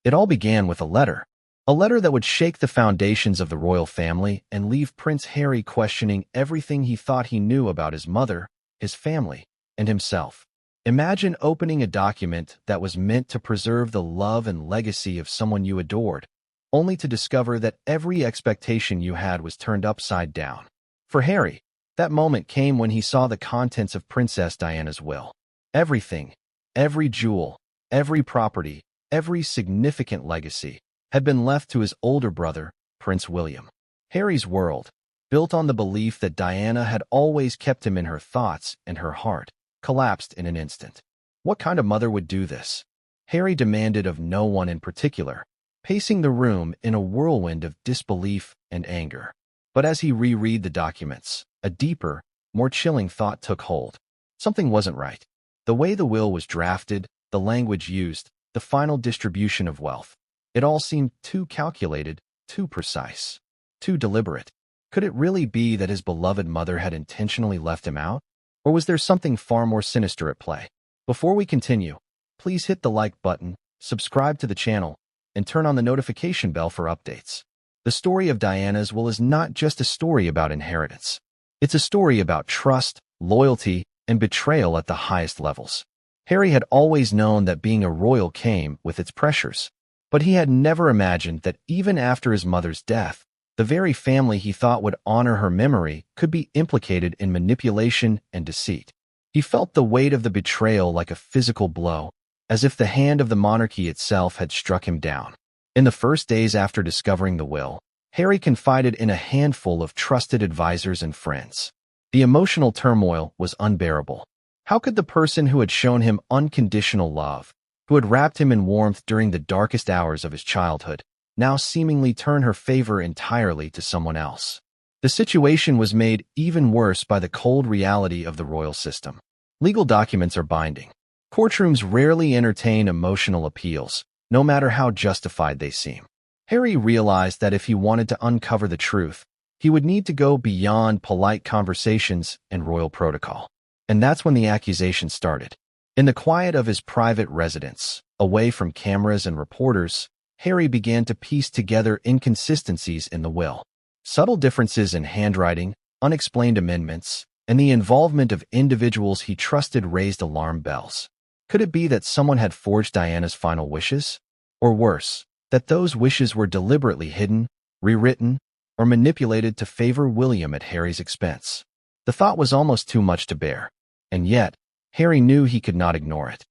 It all began with a letter. A letter that would shake the foundations of the royal family and leave Prince Harry questioning everything he thought he knew about his mother, his family, and himself. Imagine opening a document that was meant to preserve the love and legacy of someone you adored, only to discover that every expectation you had was turned upside down. For Harry, that moment came when he saw the contents of Princess Diana's will. Everything, every jewel, every property, every significant legacy had been left to his older brother, Prince William. Harry's world, built on the belief that Diana had always kept him in her thoughts and her heart, collapsed in an instant. What kind of mother would do this? Harry demanded of no one in particular, pacing the room in a whirlwind of disbelief and anger. But as he reread the documents, a deeper, more chilling thought took hold. Something wasn't right. The way the will was drafted, the language used, the final distribution of wealth. It all seemed too calculated, too precise, too deliberate. Could it really be that his beloved mother had intentionally left him out? Or was there something far more sinister at play? Before we continue, please hit the like button, subscribe to the channel, and turn on the notification bell for updates. The story of Diana's will is not just a story about inheritance. It's a story about trust, loyalty, and betrayal at the highest levels. Harry had always known that being a royal came with its pressures, but he had never imagined that even after his mother's death, the very family he thought would honor her memory could be implicated in manipulation and deceit. He felt the weight of the betrayal like a physical blow, as if the hand of the monarchy itself had struck him down. In the first days after discovering the will, Harry confided in a handful of trusted advisors and friends. The emotional turmoil was unbearable. How could the person who had shown him unconditional love, who had wrapped him in warmth during the darkest hours of his childhood, now seemingly turn her favor entirely to someone else? The situation was made even worse by the cold reality of the royal system. Legal documents are binding. Courtrooms rarely entertain emotional appeals, no matter how justified they seem. Harry realized that if he wanted to uncover the truth, he would need to go beyond polite conversations and royal protocol. And that's when the accusation started. In the quiet of his private residence, away from cameras and reporters, Harry began to piece together inconsistencies in the will. Subtle differences in handwriting, unexplained amendments, and the involvement of individuals he trusted raised alarm bells. Could it be that someone had forged Diana's final wishes? Or worse, that those wishes were deliberately hidden, rewritten, or manipulated to favor William at Harry's expense? The thought was almost too much to bear, and yet, Harry knew he could not ignore it.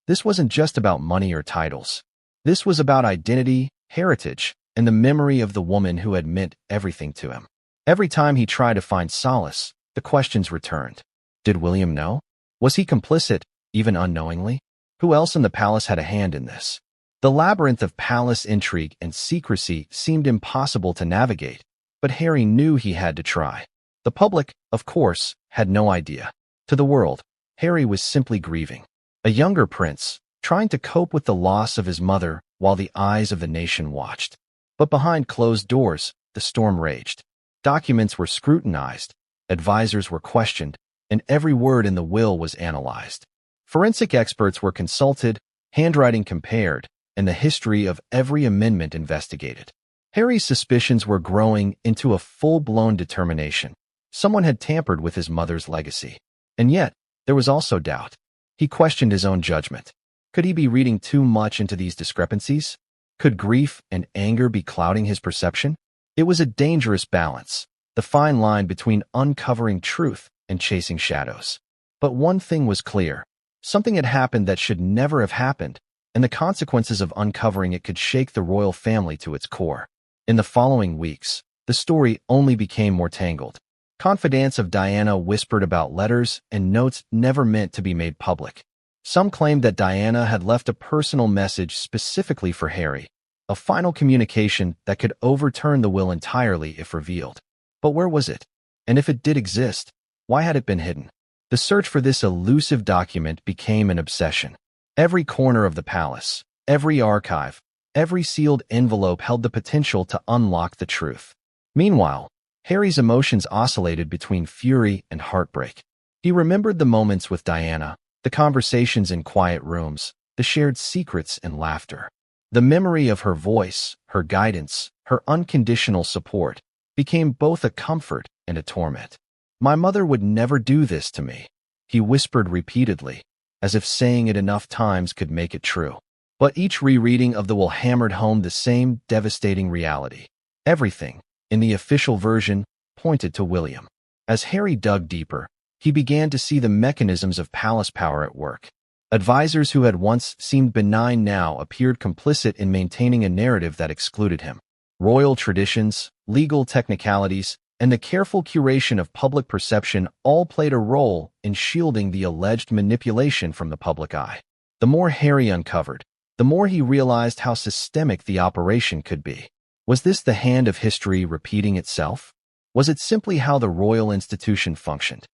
This wasn't just about money or titles. This was about identity, heritage, and the memory of the woman who had meant everything to him. Every time he tried to find solace, the questions returned. Did William know? Was he complicit, even unknowingly? Who else in the palace had a hand in this? The labyrinth of palace intrigue and secrecy seemed impossible to navigate, but Harry knew he had to try. The public, of course, had no idea. To the world, Harry was simply grieving. A younger prince, trying to cope with the loss of his mother while the eyes of the nation watched. But behind closed doors, the storm raged. Documents were scrutinized, advisors were questioned, and every word in the will was analyzed. Forensic experts were consulted, handwriting compared, and the history of every amendment investigated. Harry's suspicions were growing into a full-blown determination. Someone had tampered with his mother's legacy. And yet, there was also doubt. He questioned his own judgment. Could he be reading too much into these discrepancies? Could grief and anger be clouding his perception? It was a dangerous balance, the fine line between uncovering truth and chasing shadows. But one thing was clear. Something had happened that should never have happened, and the consequences of uncovering it could shake the royal family to its core. In the following weeks, the story only became more tangled. Confidants of Diana whispered about letters and notes never meant to be made public. Some claimed that Diana had left a personal message specifically for Harry, a final communication that could overturn the will entirely if revealed. But where was it? And if it did exist, why had it been hidden? The search for this elusive document became an obsession. Every corner of the palace, every archive, every sealed envelope held the potential to unlock the truth. Meanwhile, Harry's emotions oscillated between fury and heartbreak. He remembered the moments with Diana, the conversations in quiet rooms, the shared secrets and laughter. The memory of her voice, her guidance, her unconditional support became both a comfort and a torment. "My mother would never do this to me," he whispered repeatedly, as if saying it enough times could make it true. But each rereading of the will hammered home the same devastating reality. Everything, in the official version, pointed to William. As Harry dug deeper, he began to see the mechanisms of palace power at work. Advisors who had once seemed benign now appeared complicit in maintaining a narrative that excluded him. Royal traditions, legal technicalities, and the careful curation of public perception all played a role in shielding the alleged manipulation from the public eye. The more Harry uncovered, the more he realized how systemic the operation could be. Was this the hand of history repeating itself? Was it simply how the royal institution functioned?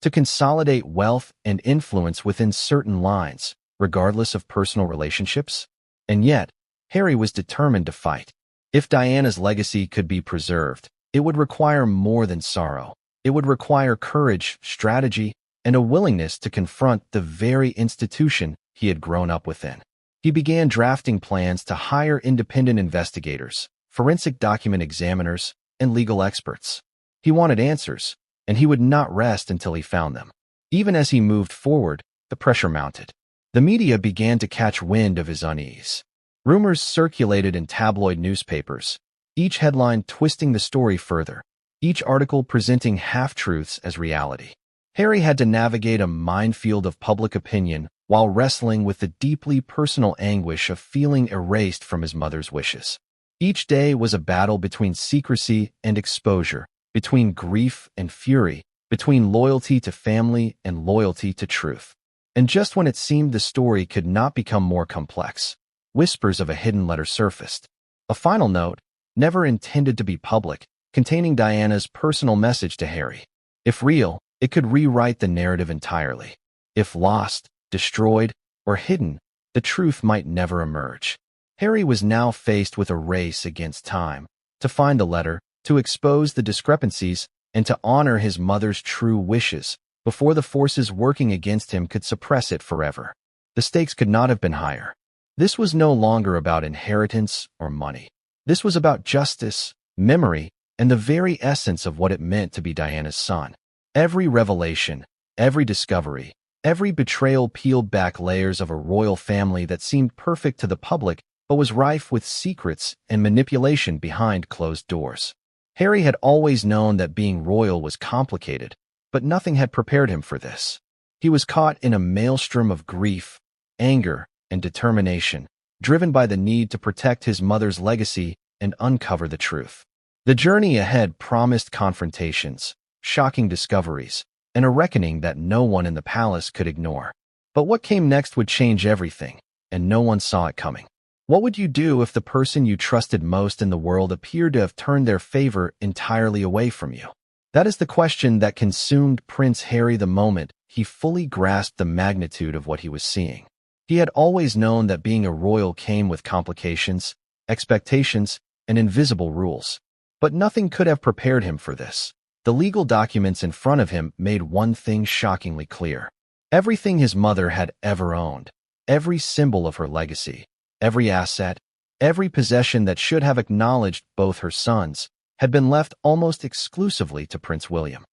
To consolidate wealth and influence within certain lines, regardless of personal relationships? And yet, Harry was determined to fight. If Diana's legacy could be preserved, it would require more than sorrow. It would require courage, strategy, and a willingness to confront the very institution he had grown up within. He began drafting plans to hire independent investigators, forensic document examiners, and legal experts. He wanted answers, and he would not rest until he found them. Even as he moved forward, the pressure mounted. The media began to catch wind of his unease. Rumors circulated in tabloid newspapers, each headline twisting the story further, each article presenting half-truths as reality. Harry had to navigate a minefield of public opinion while wrestling with the deeply personal anguish of feeling erased from his mother's wishes. Each day was a battle between secrecy and exposure, between grief and fury, between loyalty to family and loyalty to truth. And just when it seemed the story could not become more complex, whispers of a hidden letter surfaced. A final note, never intended to be public, containing Diana's personal message to Harry. If real, it could rewrite the narrative entirely. If lost, destroyed, or hidden, the truth might never emerge. Harry was now faced with a race against time, to find the letter, to expose the discrepancies, and to honor his mother's true wishes, before the forces working against him could suppress it forever. The stakes could not have been higher. This was no longer about inheritance or money. This was about justice, memory, and the very essence of what it meant to be Diana's son. Every revelation, every discovery, every betrayal peeled back layers of a royal family that seemed perfect to the public but was rife with secrets and manipulation behind closed doors. Harry had always known that being royal was complicated, but nothing had prepared him for this. He was caught in a maelstrom of grief, anger, and determination, driven by the need to protect his mother's legacy and uncover the truth. The journey ahead promised confrontations, shocking discoveries, and a reckoning that no one in the palace could ignore. But what came next would change everything, and no one saw it coming. What would you do if the person you trusted most in the world appeared to have turned their favor entirely away from you? That is the question that consumed Prince Harry the moment he fully grasped the magnitude of what he was seeing. He had always known that being a royal came with complications, expectations, and invisible rules. But nothing could have prepared him for this. The legal documents in front of him made one thing shockingly clear. Everything his mother had ever owned, every symbol of her legacy, every asset, every possession that should have acknowledged both her sons, had been left almost exclusively to Prince William.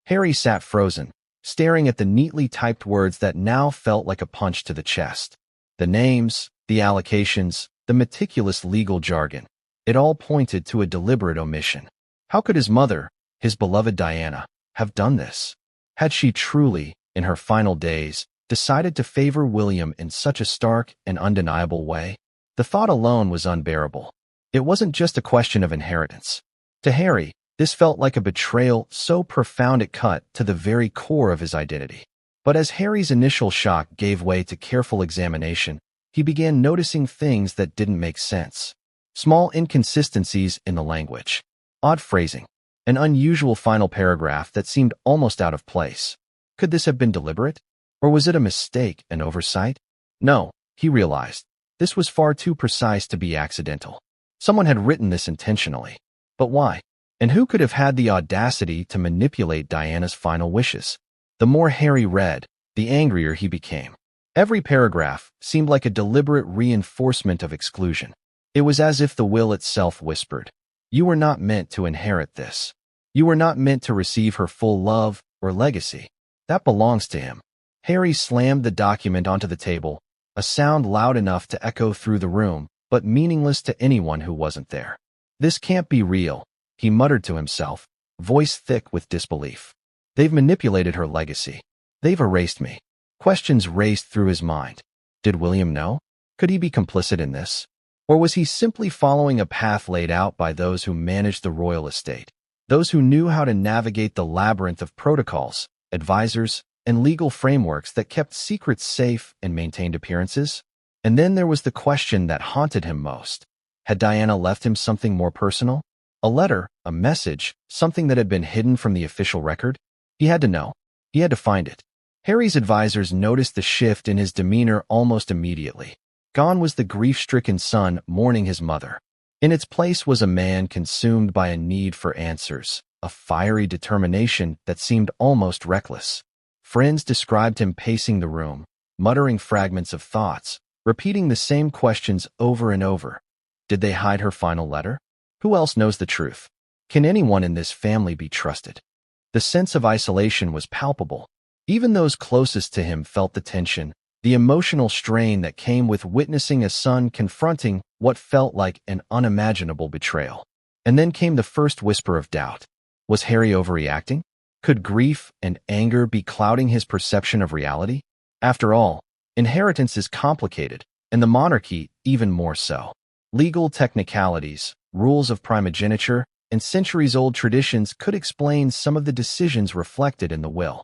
Harry sat frozen, staring at the neatly typed words that now felt like a punch to the chest. The names, the allocations, the meticulous legal jargon. It all pointed to a deliberate omission. How could his mother, his beloved Diana, have done this? Had she truly, in her final days, decided to favor William in such a stark and undeniable way? The thought alone was unbearable. It wasn't just a question of inheritance. To Harry, this felt like a betrayal so profound it cut to the very core of his identity. But as Harry's initial shock gave way to careful examination, he began noticing things that didn't make sense. Small inconsistencies in the language, odd phrasing, an unusual final paragraph that seemed almost out of place. Could this have been deliberate? Or was it a mistake, an oversight? No, he realized. This was far too precise to be accidental. Someone had written this intentionally. But why? And who could have had the audacity to manipulate Diana's final wishes? The more Harry read, the angrier he became. Every paragraph seemed like a deliberate reinforcement of exclusion. It was as if the will itself whispered, "You were not meant to inherit this. You were not meant to receive her full love or legacy. That belongs to him." Harry slammed the document onto the table, a sound loud enough to echo through the room, but meaningless to anyone who wasn't there. "This can't be real," he muttered to himself, voice thick with disbelief. "They've manipulated her legacy. They've erased me." Questions raced through his mind. Did William know? Could he be complicit in this? Or was he simply following a path laid out by those who managed the royal estate? Those who knew how to navigate the labyrinth of protocols, advisors, and legal frameworks that kept secrets safe and maintained appearances? And then there was the question that haunted him most. Had Diana left him something more personal? A letter, a message, something that had been hidden from the official record? He had to know. He had to find it. Harry's advisors noticed the shift in his demeanor almost immediately. Gone was the grief-stricken son mourning his mother. In its place was a man consumed by a need for answers, a fiery determination that seemed almost reckless. Friends described him pacing the room, muttering fragments of thoughts, repeating the same questions over and over. Did they hide her final letter? Who else knows the truth? Can anyone in this family be trusted? The sense of isolation was palpable. Even those closest to him felt the tension, the emotional strain that came with witnessing a son confronting what felt like an unimaginable betrayal. And then came the first whisper of doubt. Was Harry overreacting? Could grief and anger be clouding his perception of reality? After all, inheritance is complicated, and the monarchy even more so. Legal technicalities, rules of primogeniture, and centuries-old traditions could explain some of the decisions reflected in the will.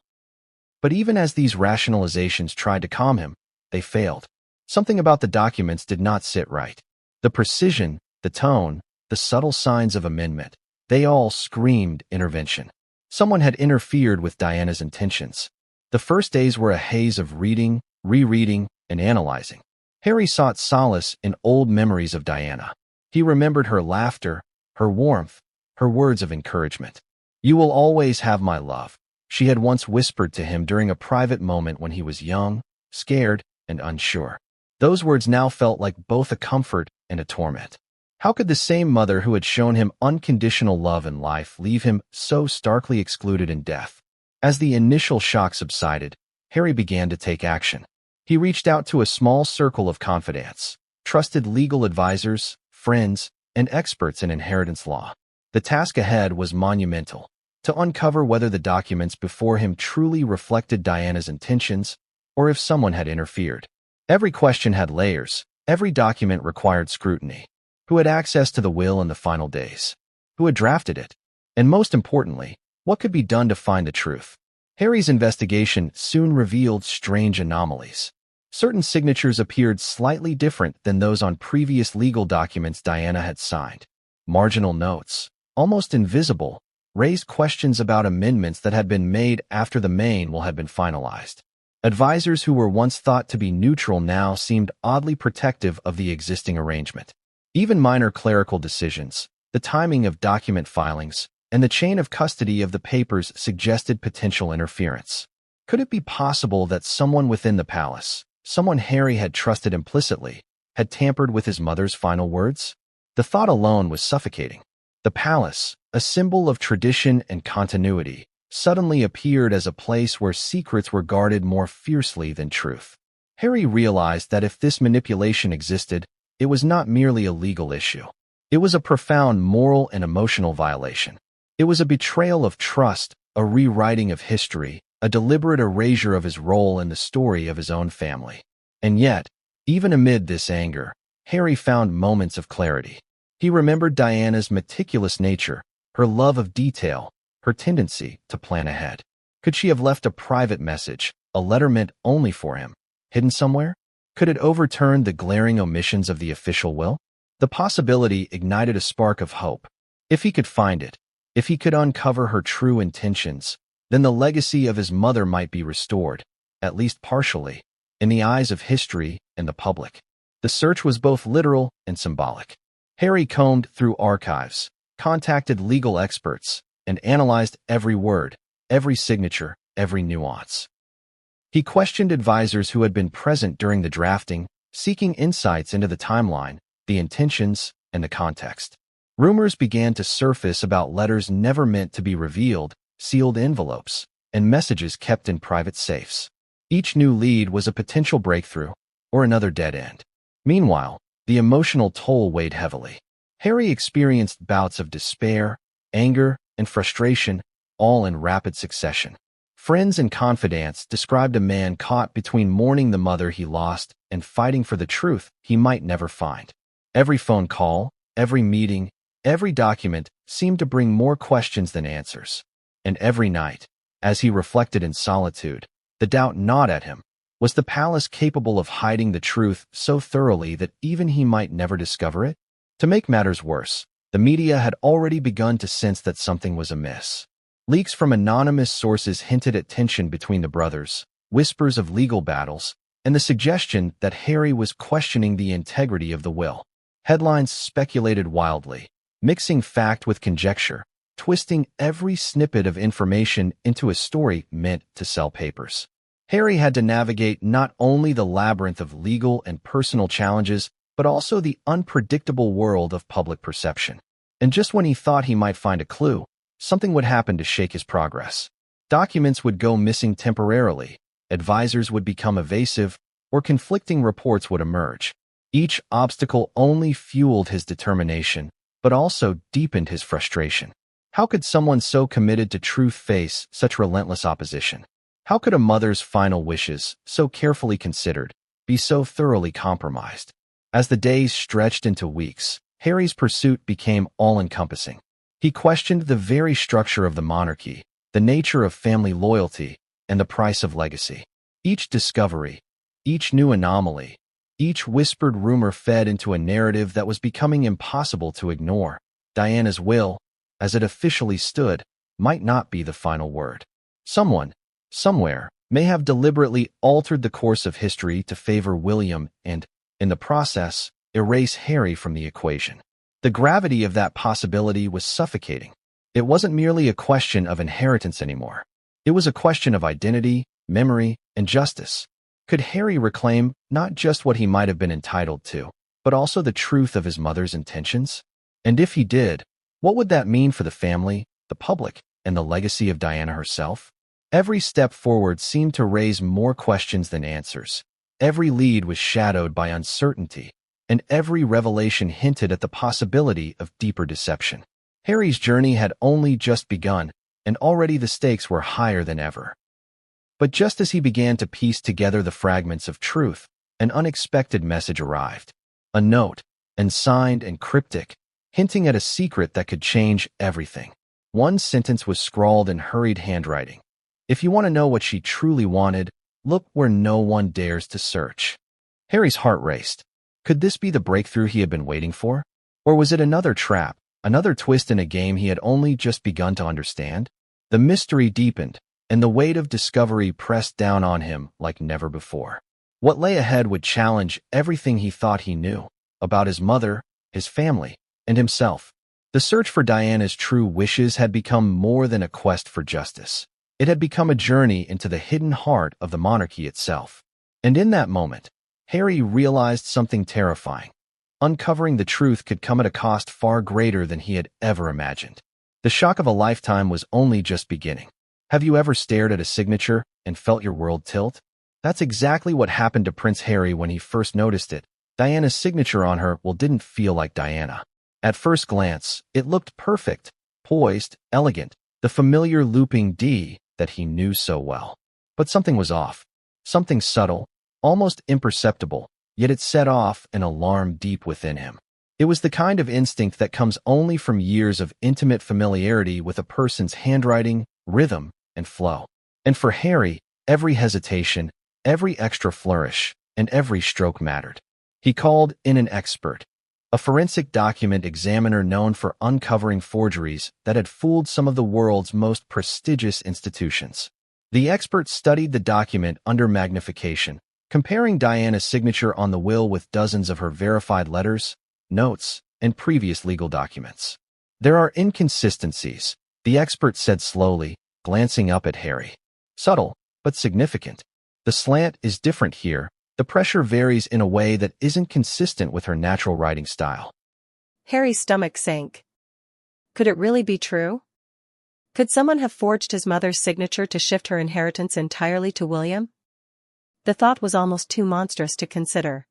But even as these rationalizations tried to calm him, they failed. Something about the documents did not sit right. The precision, the tone, the subtle signs of amendment, they all screamed intervention. Someone had interfered with Diana's intentions. The first days were a haze of reading, rereading, and analyzing. Harry sought solace in old memories of Diana. He remembered her laughter, her warmth, her words of encouragement. "You will always have my love," she had once whispered to him during a private moment when he was young, scared, and unsure. Those words now felt like both a comfort and a torment. How could the same mother who had shown him unconditional love in life leave him so starkly excluded in death? As the initial shock subsided, Harry began to take action. He reached out to a small circle of confidants, trusted legal advisors, friends, and experts in inheritance law. The task ahead was monumental: to uncover whether the documents before him truly reflected Diana's intentions, or if someone had interfered. Every question had layers, every document required scrutiny. Who had access to the will in the final days? Who had drafted it? And most importantly, what could be done to find the truth? Harry's investigation soon revealed strange anomalies. Certain signatures appeared slightly different than those on previous legal documents Diana had signed. Marginal notes, almost invisible, raised questions about amendments that had been made after the main will had been finalized. Advisors who were once thought to be neutral now seemed oddly protective of the existing arrangement. Even minor clerical decisions, the timing of document filings, and the chain of custody of the papers suggested potential interference. Could it be possible that someone within the palace, someone Harry had trusted implicitly, had tampered with his mother's final words? The thought alone was suffocating. The palace, a symbol of tradition and continuity, suddenly appeared as a place where secrets were guarded more fiercely than truth. Harry realized that if this manipulation existed, it was not merely a legal issue. It was a profound moral and emotional violation. It was a betrayal of trust, a rewriting of history, a deliberate erasure of his role in the story of his own family. And yet, even amid this anger, Harry found moments of clarity. He remembered Diana's meticulous nature, her love of detail, her tendency to plan ahead. Could she have left a private message, a letter meant only for him, hidden somewhere? Could it overturn the glaring omissions of the official will? The possibility ignited a spark of hope. If he could find it, if he could uncover her true intentions, then the legacy of his mother might be restored, at least partially, in the eyes of history and the public. The search was both literal and symbolic. Harry combed through archives, contacted legal experts, and analyzed every word, every signature, every nuance. He questioned advisors who had been present during the drafting, seeking insights into the timeline, the intentions, and the context. Rumors began to surface about letters never meant to be revealed, sealed envelopes, and messages kept in private safes. Each new lead was a potential breakthrough, or another dead end. Meanwhile, the emotional toll weighed heavily. Harry experienced bouts of despair, anger, and frustration, all in rapid succession. Friends and confidants described a man caught between mourning the mother he lost and fighting for the truth he might never find. Every phone call, every meeting, every document seemed to bring more questions than answers. And every night, as he reflected in solitude, the doubt gnawed at him. Was the palace capable of hiding the truth so thoroughly that even he might never discover it? To make matters worse, the media had already begun to sense that something was amiss. Leaks from anonymous sources hinted at tension between the brothers, whispers of legal battles, and the suggestion that Harry was questioning the integrity of the will. Headlines speculated wildly, mixing fact with conjecture, twisting every snippet of information into a story meant to sell papers. Harry had to navigate not only the labyrinth of legal and personal challenges, but also the unpredictable world of public perception. And just when he thought he might find a clue, something would happen to shake his progress. Documents would go missing temporarily, advisors would become evasive, or conflicting reports would emerge. Each obstacle only fueled his determination, but also deepened his frustration. How could someone so committed to truth face such relentless opposition? How could a mother's final wishes, so carefully considered, be so thoroughly compromised? As the days stretched into weeks, Harry's pursuit became all-encompassing. He questioned the very structure of the monarchy, the nature of family loyalty, and the price of legacy. Each discovery, each new anomaly, each whispered rumor fed into a narrative that was becoming impossible to ignore. Diana's will, as it officially stood, might not be the final word. Someone, somewhere, may have deliberately altered the course of history to favor William and, in the process, erase Harry from the equation. The gravity of that possibility was suffocating. It wasn't merely a question of inheritance anymore. It was a question of identity, memory, and justice. Could Harry reclaim not just what he might have been entitled to, but also the truth of his mother's intentions? And if he did, what would that mean for the family, the public, and the legacy of Diana herself? Every step forward seemed to raise more questions than answers. Every lead was shadowed by uncertainty, and every revelation hinted at the possibility of deeper deception. Harry's journey had only just begun, and already the stakes were higher than ever. But just as he began to piece together the fragments of truth, an unexpected message arrived. A note, unsigned and cryptic, hinting at a secret that could change everything. One sentence was scrawled in hurried handwriting. If you want to know what she truly wanted, look where no one dares to search. Harry's heart raced. Could this be the breakthrough he had been waiting for? Or was it another trap, another twist in a game he had only just begun to understand? The mystery deepened, and the weight of discovery pressed down on him like never before. What lay ahead would challenge everything he thought he knew about his mother, his family, and himself. The search for Diana's true wishes had become more than a quest for justice. It had become a journey into the hidden heart of the monarchy itself. And in that moment, Harry realized something terrifying. Uncovering the truth could come at a cost far greater than he had ever imagined. The shock of a lifetime was only just beginning. Have you ever stared at a signature and felt your world tilt? That's exactly what happened to Prince Harry when he first noticed it. Diana's signature on her didn't feel like Diana. At first glance, it looked perfect, poised, elegant, the familiar looping D that he knew so well. But something was off. Something subtle, almost imperceptible, yet it set off an alarm deep within him. It was the kind of instinct that comes only from years of intimate familiarity with a person's handwriting, rhythm, and flow. And for Harry, every hesitation, every extra flourish, and every stroke mattered. He called in an expert, a forensic document examiner known for uncovering forgeries that had fooled some of the world's most prestigious institutions. The expert studied the document under magnification, comparing Diana's signature on the will with dozens of her verified letters, notes, and previous legal documents. There are inconsistencies, the expert said slowly, glancing up at Harry. Subtle, but significant. The slant is different here. The pressure varies in a way that isn't consistent with her natural writing style. Harry's stomach sank. Could it really be true? Could someone have forged his mother's signature to shift her inheritance entirely to William? The thought was almost too monstrous to consider.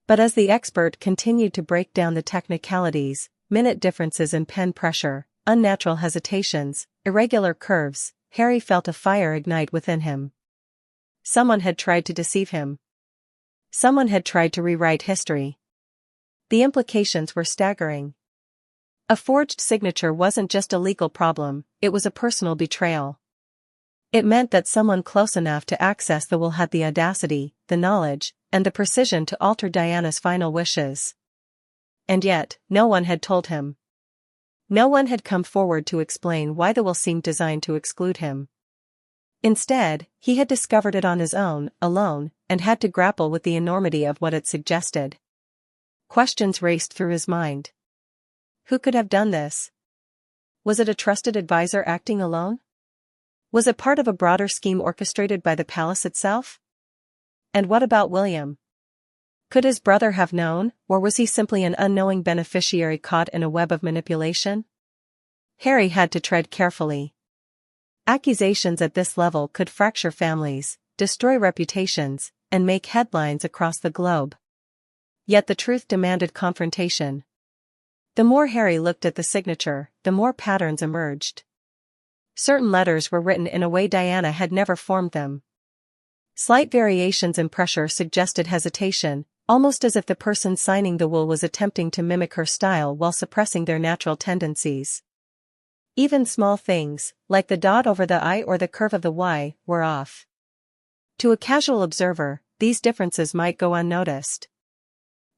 But as the expert continued to break down the technicalities, minute differences in pen pressure, unnatural hesitations, irregular curves, Harry felt a fire ignite within him. Someone had tried to deceive him. Someone had tried to rewrite history. The implications were staggering. A forged signature wasn't just a legal problem, it was a personal betrayal. It meant that someone close enough to access the will had the audacity, the knowledge, and the precision to alter Diana's final wishes. And yet, no one had told him. No one had come forward to explain why the will seemed designed to exclude him. Instead, he had discovered it on his own, alone, and had to grapple with the enormity of what it suggested. Questions raced through his mind. Who could have done this? Was it a trusted advisor acting alone? Was it part of a broader scheme orchestrated by the palace itself? And what about William? Could his brother have known, or was he simply an unknowing beneficiary caught in a web of manipulation? Harry had to tread carefully. Accusations at this level could fracture families, destroy reputations, and make headlines across the globe. Yet the truth demanded confrontation. The more Harry looked at the signature, the more patterns emerged. Certain letters were written in a way Diana had never formed them. Slight variations in pressure suggested hesitation, almost as if the person signing the will was attempting to mimic her style while suppressing their natural tendencies. Even small things, like the dot over the I or the curve of the Y, were off. To a casual observer, these differences might go unnoticed.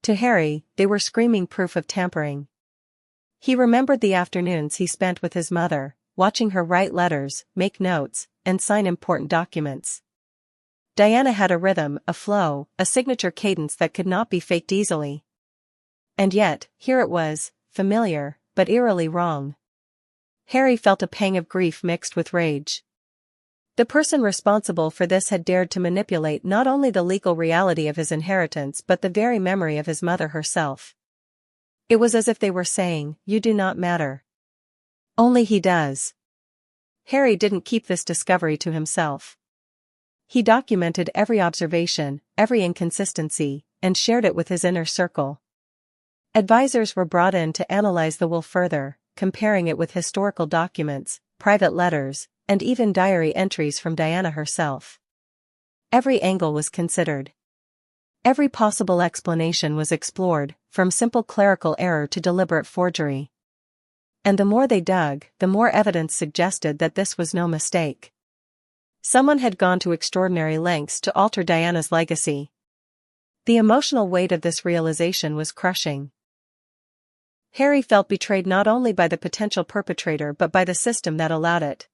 To Harry, they were screaming proof of tampering. He remembered the afternoons he spent with his mother, watching her write letters, make notes, and sign important documents. Diana had a rhythm, a flow, a signature cadence that could not be faked easily. And yet, here it was, familiar, but eerily wrong. Harry felt a pang of grief mixed with rage. The person responsible for this had dared to manipulate not only the legal reality of his inheritance but the very memory of his mother herself. It was as if they were saying, "You do not matter. Only he does." Harry didn't keep this discovery to himself. He documented every observation, every inconsistency, and shared it with his inner circle. Advisors were brought in to analyze the will further, comparing it with historical documents, private letters, and even diary entries from Diana herself. Every angle was considered. Every possible explanation was explored, from simple clerical error to deliberate forgery. And the more they dug, the more evidence suggested that this was no mistake. Someone had gone to extraordinary lengths to alter Diana's legacy. The emotional weight of this realization was crushing. Harry felt betrayed not only by the potential perpetrator but by the system that allowed it.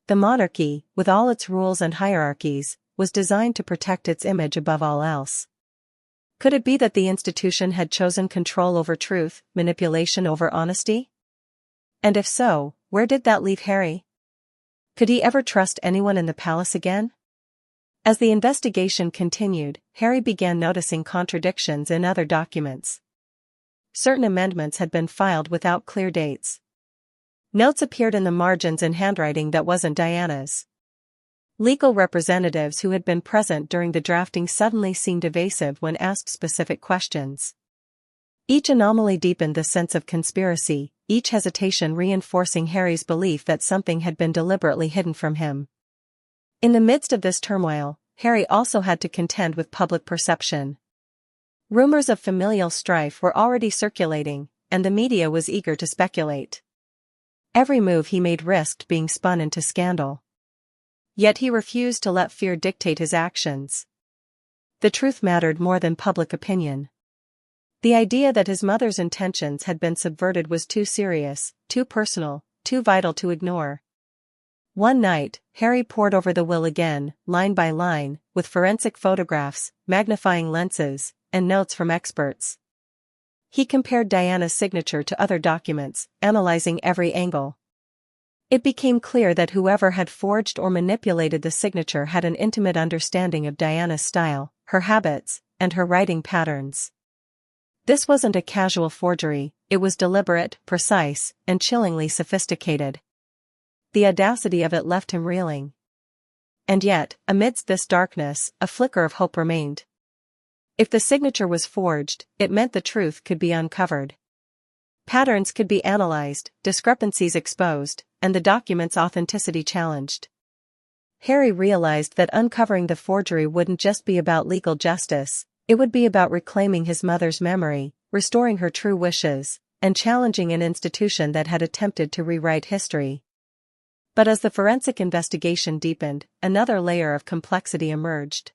The monarchy, with all its rules and hierarchies, was designed to protect its image above all else. Could it be that the institution had chosen control over truth, manipulation over honesty? And if so, where did that leave Harry? Could he ever trust anyone in the palace again? As the investigation continued, Harry began noticing contradictions in other documents. Certain amendments had been filed without clear dates. Notes appeared in the margins in handwriting that wasn't Diana's. Legal representatives who had been present during the drafting suddenly seemed evasive when asked specific questions. Each anomaly deepened the sense of conspiracy, each hesitation reinforcing Harry's belief that something had been deliberately hidden from him. In the midst of this turmoil, Harry also had to contend with public perception. Rumors of familial strife were already circulating, and the media was eager to speculate. Every move he made risked being spun into scandal. Yet he refused to let fear dictate his actions. The truth mattered more than public opinion. The idea that his mother's intentions had been subverted was too serious, too personal, too vital to ignore. One night, Harry pored over the will again, line by line, with forensic photographs, magnifying lenses, and notes from experts. He compared Diana's signature to other documents, analyzing every angle. It became clear that whoever had forged or manipulated the signature had an intimate understanding of Diana's style, her habits, and her writing patterns. This wasn't a casual forgery, it was deliberate, precise, and chillingly sophisticated. The audacity of it left him reeling. And yet, amidst this darkness, a flicker of hope remained. If the signature was forged, it meant the truth could be uncovered. Patterns could be analyzed, discrepancies exposed, and the document's authenticity challenged. Harry realized that uncovering the forgery wouldn't just be about legal justice, it would be about reclaiming his mother's memory, restoring her true wishes, and challenging an institution that had attempted to rewrite history. But as the forensic investigation deepened, another layer of complexity emerged.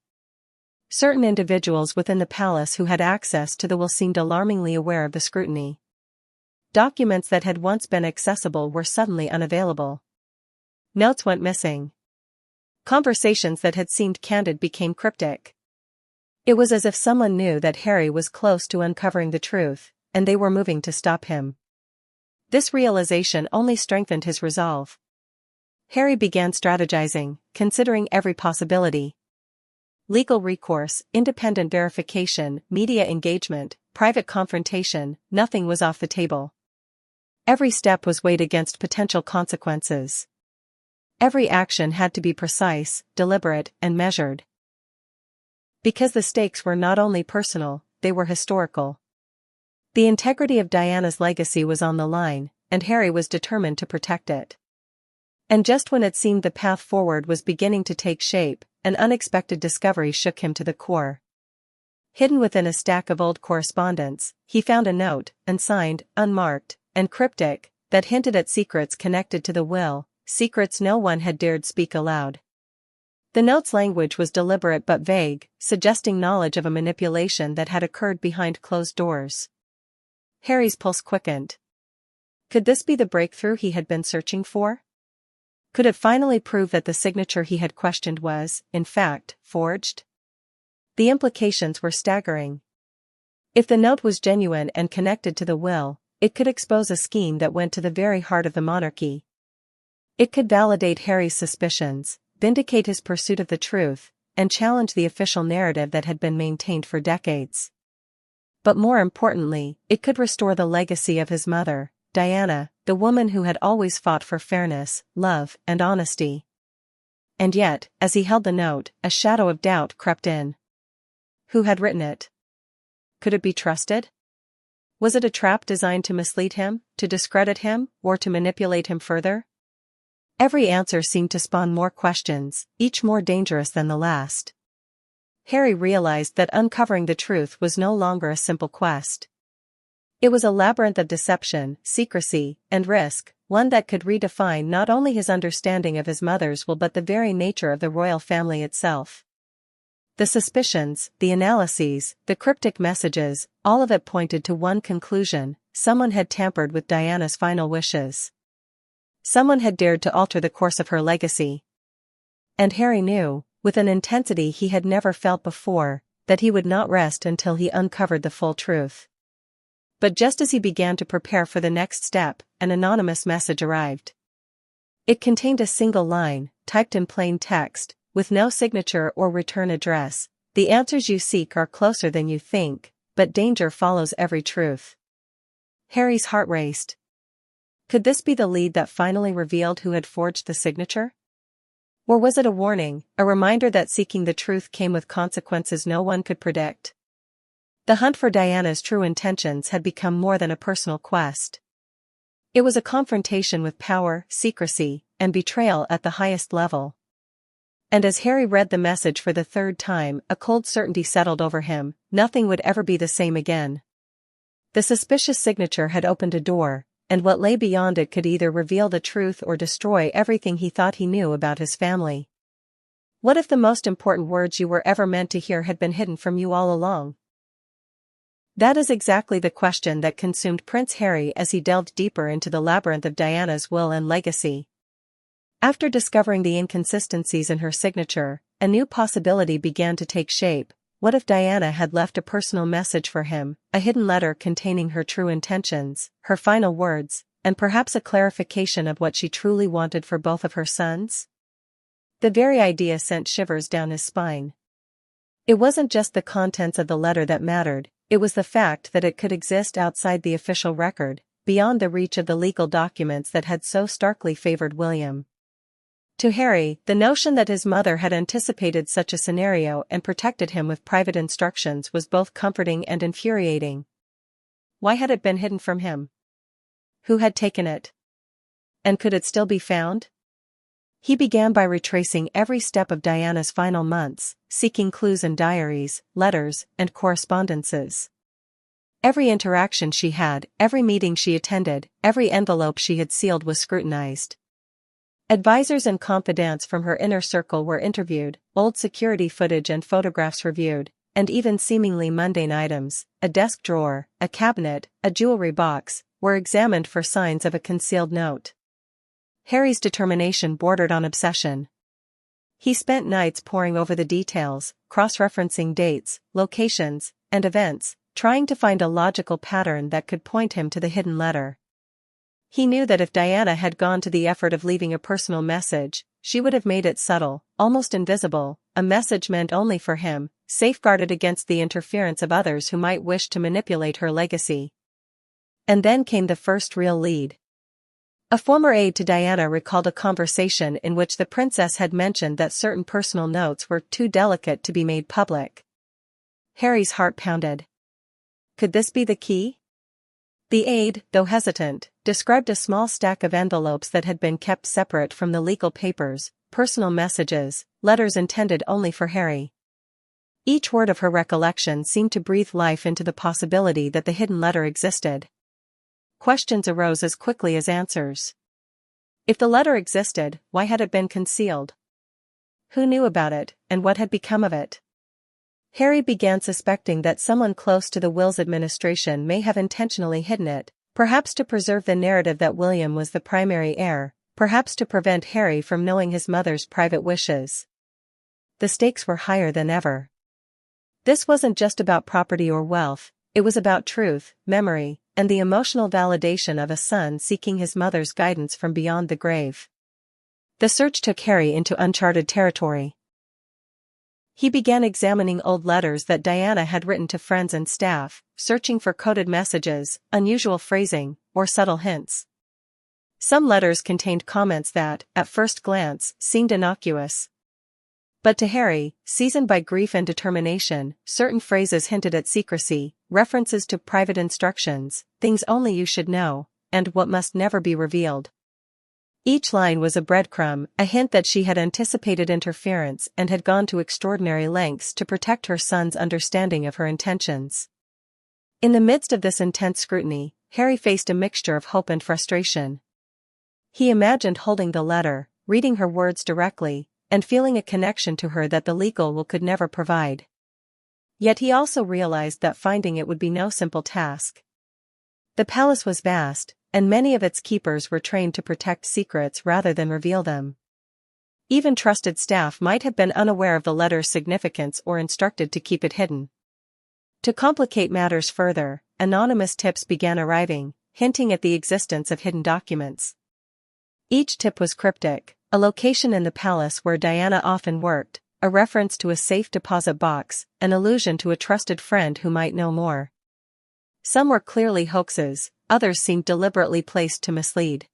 Certain individuals within the palace who had access to the will seemed alarmingly aware of the scrutiny. Documents that had once been accessible were suddenly unavailable. Notes went missing. Conversations that had seemed candid became cryptic. It was as if someone knew that Harry was close to uncovering the truth, and they were moving to stop him. This realization only strengthened his resolve. Harry began strategizing, considering every possibility. Legal recourse, independent verification, media engagement, private confrontation, nothing was off the table. Every step was weighed against potential consequences. Every action had to be precise, deliberate, and measured. Because the stakes were not only personal, they were historical. The integrity of Diana's legacy was on the line, and Harry was determined to protect it. And just when it seemed the path forward was beginning to take shape, an unexpected discovery shook him to the core. Hidden within a stack of old correspondence, he found a note, unsigned, unmarked, and cryptic, that hinted at secrets connected to the will, secrets no one had dared speak aloud. The note's language was deliberate but vague, suggesting knowledge of a manipulation that had occurred behind closed doors. Harry's pulse quickened. Could this be the breakthrough he had been searching for? Could it finally prove that the signature he had questioned was, in fact, forged? The implications were staggering. If the note was genuine and connected to the will, it could expose a scheme that went to the very heart of the monarchy. It could validate Harry's suspicions, vindicate his pursuit of the truth, and challenge the official narrative that had been maintained for decades. But more importantly, it could restore the legacy of his mother, Diana, the woman who had always fought for fairness, love, and honesty. And yet, as he held the note, a shadow of doubt crept in. Who had written it? Could it be trusted? Was it a trap designed to mislead him, to discredit him, or to manipulate him further? Every answer seemed to spawn more questions, each more dangerous than the last. Harry realized that uncovering the truth was no longer a simple quest. It was a labyrinth of deception, secrecy, and risk, one that could redefine not only his understanding of his mother's will but the very nature of the royal family itself. The suspicions, the analyses, the cryptic messages, all of it pointed to one conclusion: someone had tampered with Diana's final wishes. Someone had dared to alter the course of her legacy. And Harry knew, with an intensity he had never felt before, that he would not rest until he uncovered the full truth. But just as he began to prepare for the next step, an anonymous message arrived. It contained a single line, typed in plain text, with no signature or return address: "The answers you seek are closer than you think, but danger follows every truth." Harry's heart raced. Could this be the lead that finally revealed who had forged the signature? Or was it a warning, a reminder that seeking the truth came with consequences no one could predict? The hunt for Diana's true intentions had become more than a personal quest. It was a confrontation with power, secrecy, and betrayal at the highest level. And as Harry read the message for the third time, a cold certainty settled over him: nothing would ever be the same again. The suspicious signature had opened a door, and what lay beyond it could either reveal the truth or destroy everything he thought he knew about his family. What if the most important words you were ever meant to hear had been hidden from you all along? That is exactly the question that consumed Prince Harry as he delved deeper into the labyrinth of Diana's will and legacy. After discovering the inconsistencies in her signature, a new possibility began to take shape. What if Diana had left a personal message for him, a hidden letter containing her true intentions, her final words, and perhaps a clarification of what she truly wanted for both of her sons? The very idea sent shivers down his spine. It wasn't just the contents of the letter that mattered, it was the fact that it could exist outside the official record, beyond the reach of the legal documents that had so starkly favored William. To Harry, the notion that his mother had anticipated such a scenario and protected him with private instructions was both comforting and infuriating. Why had it been hidden from him? Who had taken it? And could it still be found? He began by retracing every step of Diana's final months, seeking clues in diaries, letters, and correspondences. Every interaction she had, every meeting she attended, every envelope she had sealed was scrutinized. Advisors and confidants from her inner circle were interviewed, old security footage and photographs reviewed, and even seemingly mundane items, a desk drawer, a cabinet, a jewelry box, were examined for signs of a concealed note. Harry's determination bordered on obsession. He spent nights poring over the details, cross-referencing dates, locations, and events, trying to find a logical pattern that could point him to the hidden letter. He knew that if Diana had gone to the effort of leaving a personal message, she would have made it subtle, almost invisible, a message meant only for him, safeguarded against the interference of others who might wish to manipulate her legacy. And then came the first real lead. A former aide to Diana recalled a conversation in which the princess had mentioned that certain personal notes were too delicate to be made public. Harry's heart pounded. Could this be the key? The aide, though hesitant, described a small stack of envelopes that had been kept separate from the legal papers, personal messages, letters intended only for Harry. Each word of her recollection seemed to breathe life into the possibility that the hidden letter existed. Questions arose as quickly as answers. If the letter existed, why had it been concealed? Who knew about it, and what had become of it? Harry began suspecting that someone close to the will's administration may have intentionally hidden it, perhaps to preserve the narrative that William was the primary heir, perhaps to prevent Harry from knowing his mother's private wishes. The stakes were higher than ever. This wasn't just about property or wealth, it was about truth, memory, and the emotional validation of a son seeking his mother's guidance from beyond the grave. The search took Harry into uncharted territory. He began examining old letters that Diana had written to friends and staff, searching for coded messages, unusual phrasing, or subtle hints. Some letters contained comments that, at first glance, seemed innocuous. But to Harry, seasoned by grief and determination, certain phrases hinted at secrecy, references to private instructions, things only you should know, and what must never be revealed. Each line was a breadcrumb, a hint that she had anticipated interference and had gone to extraordinary lengths to protect her son's understanding of her intentions. In the midst of this intense scrutiny, Harry faced a mixture of hope and frustration. He imagined holding the letter, reading her words directly, and feeling a connection to her that the legal will could never provide. Yet he also realized that finding it would be no simple task. The palace was vast, and many of its keepers were trained to protect secrets rather than reveal them. Even trusted staff might have been unaware of the letter's significance or instructed to keep it hidden. To complicate matters further, anonymous tips began arriving, hinting at the existence of hidden documents. Each tip was cryptic, a location in the palace where Diana often worked, a reference to a safe deposit box, an allusion to a trusted friend who might know more. Some were clearly hoaxes, others seemed deliberately placed to mislead.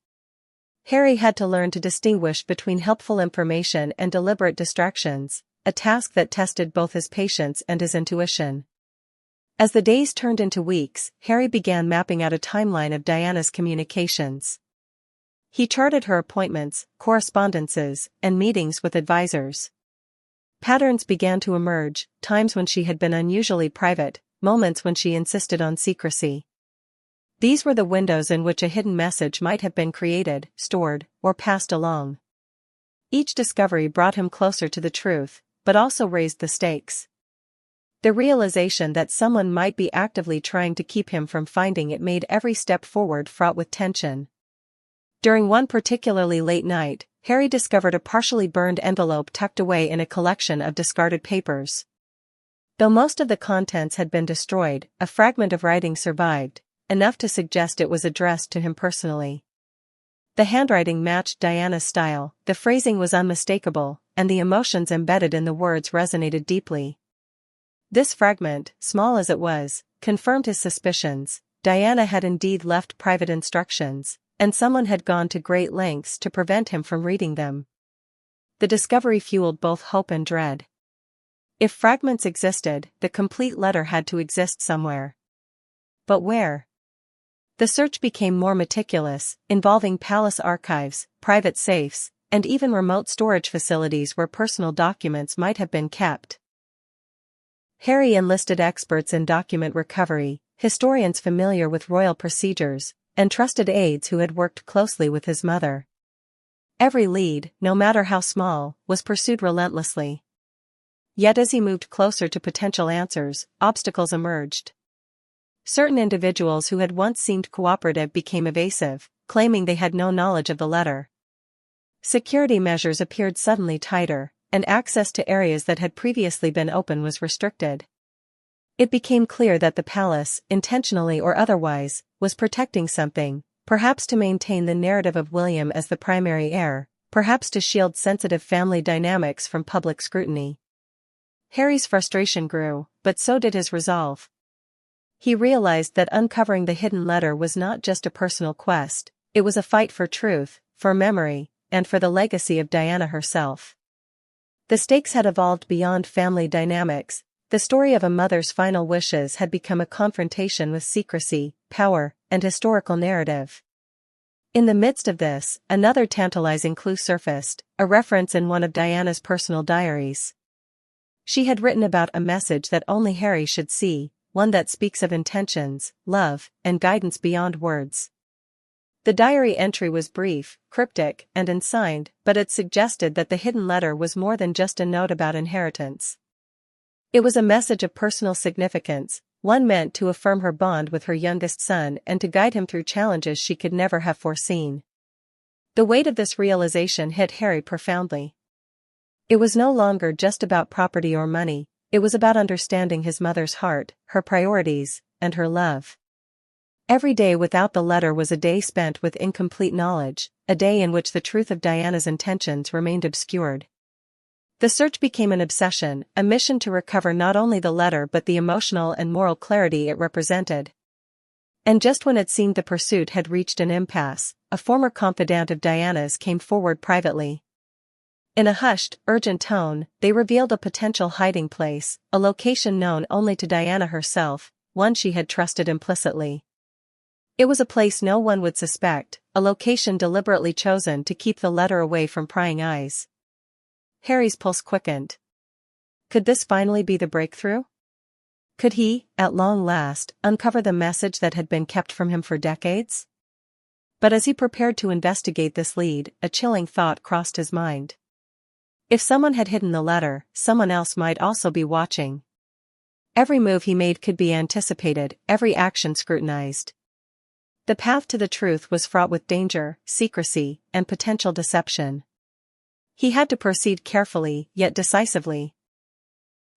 Harry had to learn to distinguish between helpful information and deliberate distractions, a task that tested both his patience and his intuition. As the days turned into weeks, Harry began mapping out a timeline of Diana's communications. He charted her appointments, correspondences, and meetings with advisors. Patterns began to emerge, times when she had been unusually private, moments when she insisted on secrecy. These were the windows in which a hidden message might have been created, stored, or passed along. Each discovery brought him closer to the truth, but also raised the stakes. The realization that someone might be actively trying to keep him from finding it made every step forward fraught with tension. During one particularly late night, Harry discovered a partially burned envelope tucked away in a collection of discarded papers. Though most of the contents had been destroyed, a fragment of writing survived, enough to suggest it was addressed to him personally. The handwriting matched Diana's style, the phrasing was unmistakable, and the emotions embedded in the words resonated deeply. This fragment, small as it was, confirmed his suspicions. Diana had indeed left private instructions, and someone had gone to great lengths to prevent him from reading them. The discovery fueled both hope and dread. If fragments existed, the complete letter had to exist somewhere. But where? The search became more meticulous, involving palace archives, private safes, and even remote storage facilities where personal documents might have been kept. Harry enlisted experts in document recovery, historians familiar with royal procedures, and trusted aides who had worked closely with his mother. Every lead, no matter how small, was pursued relentlessly. Yet as he moved closer to potential answers, obstacles emerged. Certain individuals who had once seemed cooperative became evasive, claiming they had no knowledge of the letter. Security measures appeared suddenly tighter, and access to areas that had previously been open was restricted. It became clear that the palace, intentionally or otherwise, was protecting something, perhaps to maintain the narrative of William as the primary heir, perhaps to shield sensitive family dynamics from public scrutiny. Harry's frustration grew, but so did his resolve. He realized that uncovering the hidden letter was not just a personal quest, it was a fight for truth, for memory, and for the legacy of Diana herself. The stakes had evolved beyond family dynamics. The story of a mother's final wishes had become a confrontation with secrecy, power, and historical narrative. In the midst of this, another tantalizing clue surfaced, a reference in one of Diana's personal diaries. She had written about a message that only Harry should see, one that speaks of intentions, love, and guidance beyond words. The diary entry was brief, cryptic, and unsigned, but it suggested that the hidden letter was more than just a note about inheritance. It was a message of personal significance, one meant to affirm her bond with her youngest son and to guide him through challenges she could never have foreseen. The weight of this realization hit Harry profoundly. It was no longer just about property or money, it was about understanding his mother's heart, her priorities, and her love. Every day without the letter was a day spent with incomplete knowledge, a day in which the truth of Diana's intentions remained obscured. The search became an obsession, a mission to recover not only the letter but the emotional and moral clarity it represented. And just when it seemed the pursuit had reached an impasse, a former confidant of Diana's came forward privately. In a hushed, urgent tone, they revealed a potential hiding place, a location known only to Diana herself, one she had trusted implicitly. It was a place no one would suspect, a location deliberately chosen to keep the letter away from prying eyes. Harry's pulse quickened. Could this finally be the breakthrough? Could he, at long last, uncover the message that had been kept from him for decades? But as he prepared to investigate this lead, a chilling thought crossed his mind. If someone had hidden the letter, someone else might also be watching. Every move he made could be anticipated, every action scrutinized. The path to the truth was fraught with danger, secrecy, and potential deception. He had to proceed carefully, yet decisively.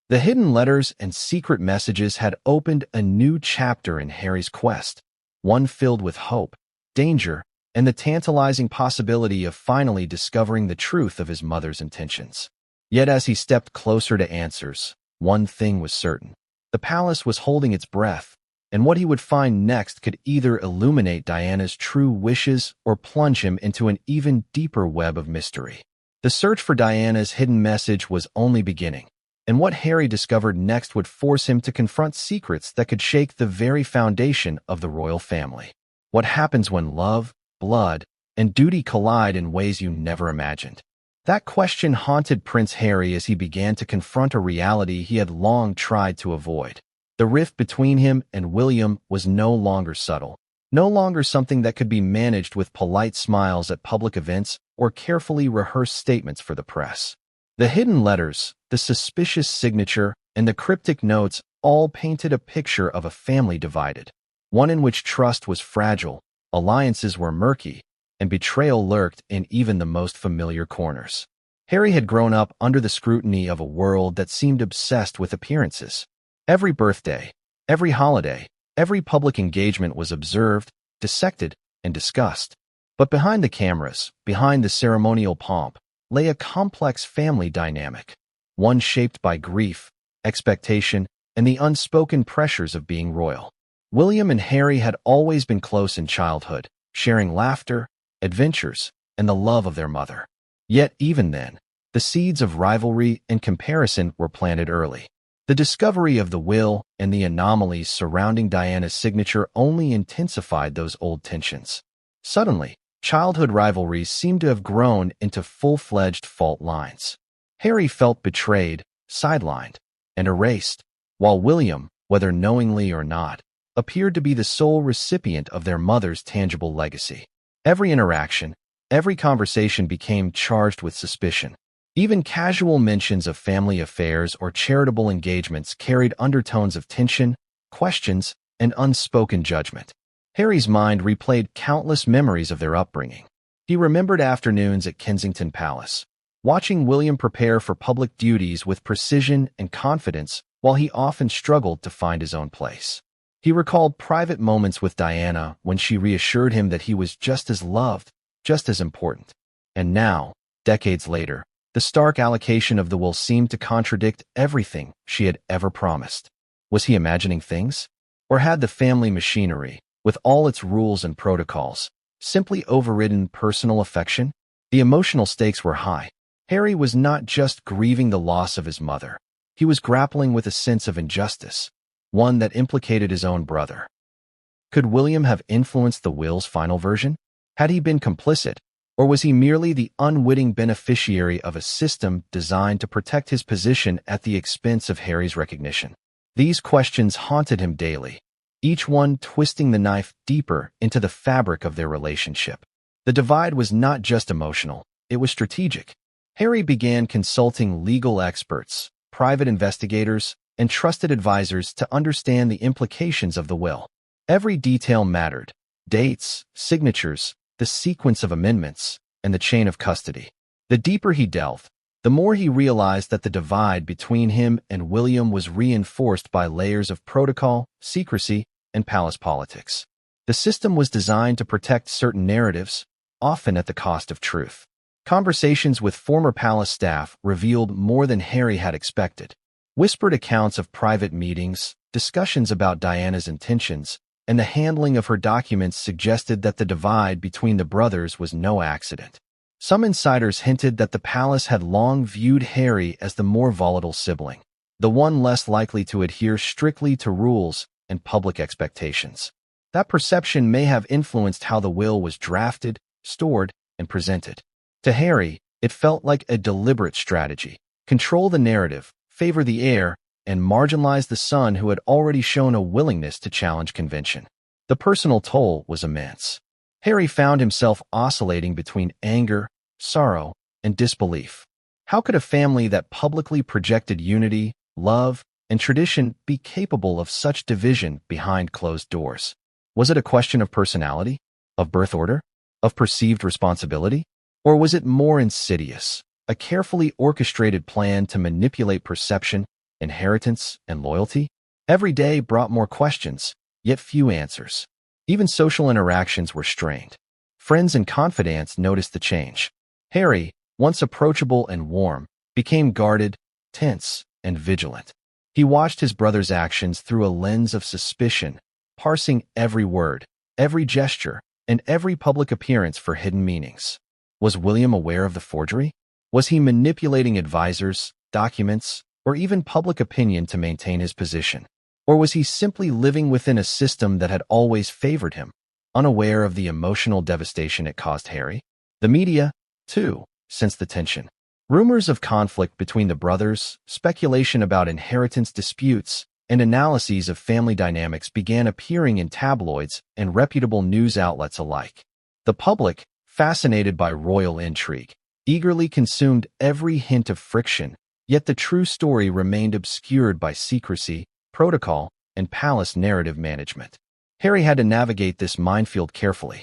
The hidden letters and secret messages had opened a new chapter in Harry's quest, one filled with hope, danger, and the tantalizing possibility of finally discovering the truth of his mother's intentions. Yet as he stepped closer to answers, one thing was certain. The palace was holding its breath, and what he would find next could either illuminate Diana's true wishes or plunge him into an even deeper web of mystery. The search for Diana's hidden message was only beginning, and what Harry discovered next would force him to confront secrets that could shake the very foundation of the royal family. What happens when love, blood, and duty collide in ways you never imagined? That question haunted Prince Harry as he began to confront a reality he had long tried to avoid. The rift between him and William was no longer subtle, no longer something that could be managed with polite smiles at public events or carefully rehearsed statements for the press. The hidden letters, the suspicious signature, and the cryptic notes all painted a picture of a family divided, one in which trust was fragile, alliances were murky, and betrayal lurked in even the most familiar corners. Harry had grown up under the scrutiny of a world that seemed obsessed with appearances. Every birthday, every holiday, Every public engagement was observed, dissected, and discussed. But behind the cameras, behind the ceremonial pomp, lay a complex family dynamic, one shaped by grief, expectation, and the unspoken pressures of being royal. William and Harry had always been close in childhood, sharing laughter, adventures, and the love of their mother. Yet even then, the seeds of rivalry and comparison were planted early. The discovery of the will and the anomalies surrounding Diana's signature only intensified those old tensions. Suddenly, childhood rivalries seemed to have grown into full-fledged fault lines. Harry felt betrayed, sidelined, and erased, while William, whether knowingly or not, appeared to be the sole recipient of their mother's tangible legacy. Every interaction, every conversation became charged with suspicion. Even casual mentions of family affairs or charitable engagements carried undertones of tension, questions, and unspoken judgment. Harry's mind replayed countless memories of their upbringing. He remembered afternoons at Kensington Palace, watching William prepare for public duties with precision and confidence while he often struggled to find his own place. He recalled private moments with Diana when she reassured him that he was just as loved, just as important. And now, decades later, the stark allocation of the will seemed to contradict everything she had ever promised. Was he imagining things? Or had the family machinery, with all its rules and protocols, simply overridden personal affection? The emotional stakes were high. Harry was not just grieving the loss of his mother. He was grappling with a sense of injustice, one that implicated his own brother. Could William have influenced the will's final version? Had he been complicit? Or was he merely the unwitting beneficiary of a system designed to protect his position at the expense of Harry's recognition? These questions haunted him daily, each one twisting the knife deeper into the fabric of their relationship. The divide was not just emotional, it was strategic. Harry began consulting legal experts, private investigators, and trusted advisors to understand the implications of the will. Every detail mattered: dates, signatures, the sequence of amendments, and the chain of custody. The deeper he delved, the more he realized that the divide between him and William was reinforced by layers of protocol, secrecy, and palace politics. The system was designed to protect certain narratives, often at the cost of truth. Conversations with former palace staff revealed more than Harry had expected. Whispered accounts of private meetings, discussions about Diana's intentions, and the handling of her documents suggested that the divide between the brothers was no accident. Some insiders hinted that the palace had long viewed Harry as the more volatile sibling, the one less likely to adhere strictly to rules and public expectations. That perception may have influenced how the will was drafted, stored, and presented. To Harry, it felt like a deliberate strategy: control the narrative, favor the heir, and marginalize the son who had already shown a willingness to challenge convention. The personal toll was immense. Harry found himself oscillating between anger, sorrow, and disbelief. How could a family that publicly projected unity, love, and tradition be capable of such division behind closed doors? Was it a question of personality, of birth order, of perceived responsibility? Or was it more insidious, a carefully orchestrated plan to manipulate perception, inheritance, and loyalty? Every day brought more questions, yet few answers. Even social interactions were strained. Friends and confidants noticed the change. Harry, once approachable and warm, became guarded, tense, and vigilant. He watched his brother's actions through a lens of suspicion, parsing every word, every gesture, and every public appearance for hidden meanings. Was William aware of the forgery? Was he manipulating advisors, documents, or even public opinion to maintain his position? Or was he simply living within a system that had always favored him, unaware of the emotional devastation it caused Harry? The media, too, sensed the tension. Rumors of conflict between the brothers, speculation about inheritance disputes, and analyses of family dynamics began appearing in tabloids and reputable news outlets alike. The public, fascinated by royal intrigue, eagerly consumed every hint of friction, yet the true story remained obscured by secrecy, protocol, and palace narrative management. Harry had to navigate this minefield carefully.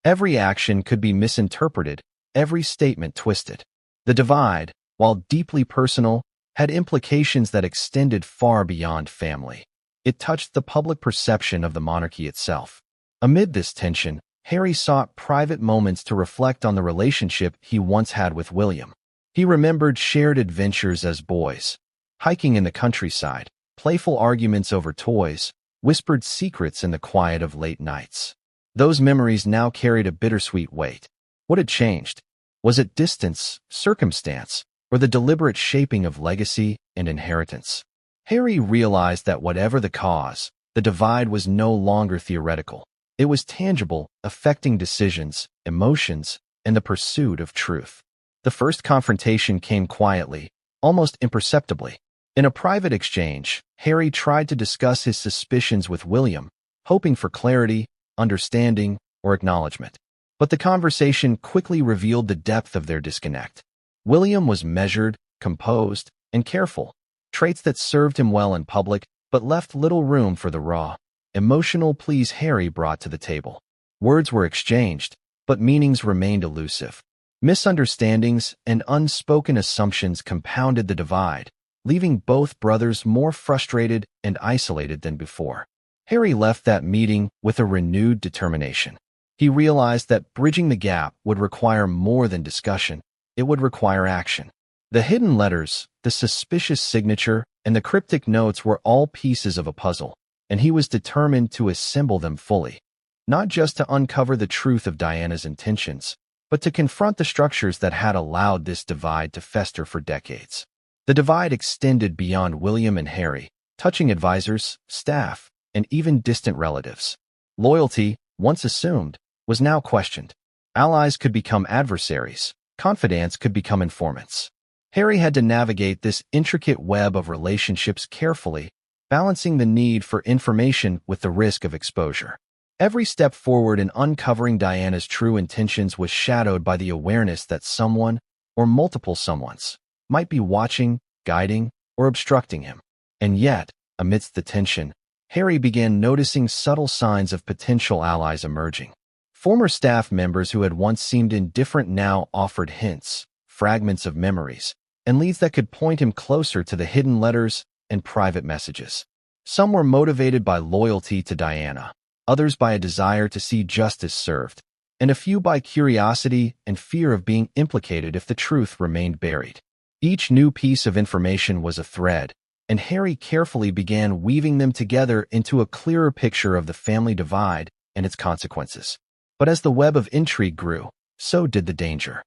Every action could be misinterpreted, every statement twisted. The divide, while deeply personal, had implications that extended far beyond family. It touched the public perception of the monarchy itself. Amid this tension, Harry sought private moments to reflect on the relationship he once had with William. He remembered shared adventures as boys, hiking in the countryside, playful arguments over toys, whispered secrets in the quiet of late nights. Those memories now carried a bittersweet weight. What had changed? Was it distance, circumstance, or the deliberate shaping of legacy and inheritance? Harry realized that whatever the cause, the divide was no longer theoretical. It was tangible, affecting decisions, emotions, and the pursuit of truth. The first confrontation came quietly, almost imperceptibly. In a private exchange, Harry tried to discuss his suspicions with William, hoping for clarity, understanding, or acknowledgement. But the conversation quickly revealed the depth of their disconnect. William was measured, composed, and careful, traits that served him well in public but left little room for the raw, emotional pleas Harry brought to the table. Words were exchanged, but meanings remained elusive. Misunderstandings and unspoken assumptions compounded the divide, leaving both brothers more frustrated and isolated than before. Harry left that meeting with a renewed determination. He realized that bridging the gap would require more than discussion. It would require action. The hidden letters, the suspicious signature, and the cryptic notes were all pieces of a puzzle, and he was determined to assemble them fully. Not just to uncover the truth of Diana's intentions, but to confront the structures that had allowed this divide to fester for decades. The divide extended beyond William and Harry, touching advisors, staff, and even distant relatives. Loyalty, once assumed, was now questioned. Allies could become adversaries. Confidants could become informants. Harry had to navigate this intricate web of relationships carefully, balancing the need for information with the risk of exposure. Every step forward in uncovering Diana's true intentions was shadowed by the awareness that someone, or multiple someones, might be watching, guiding, or obstructing him. And yet, amidst the tension, Harry began noticing subtle signs of potential allies emerging. Former staff members who had once seemed indifferent now offered hints, fragments of memories, and leads that could point him closer to the hidden letters and private messages. Some were motivated by loyalty to Diana, others by a desire to see justice served, and a few by curiosity and fear of being implicated if the truth remained buried. Each new piece of information was a thread, and Harry carefully began weaving them together into a clearer picture of the family divide and its consequences. But as the web of intrigue grew, so did the danger.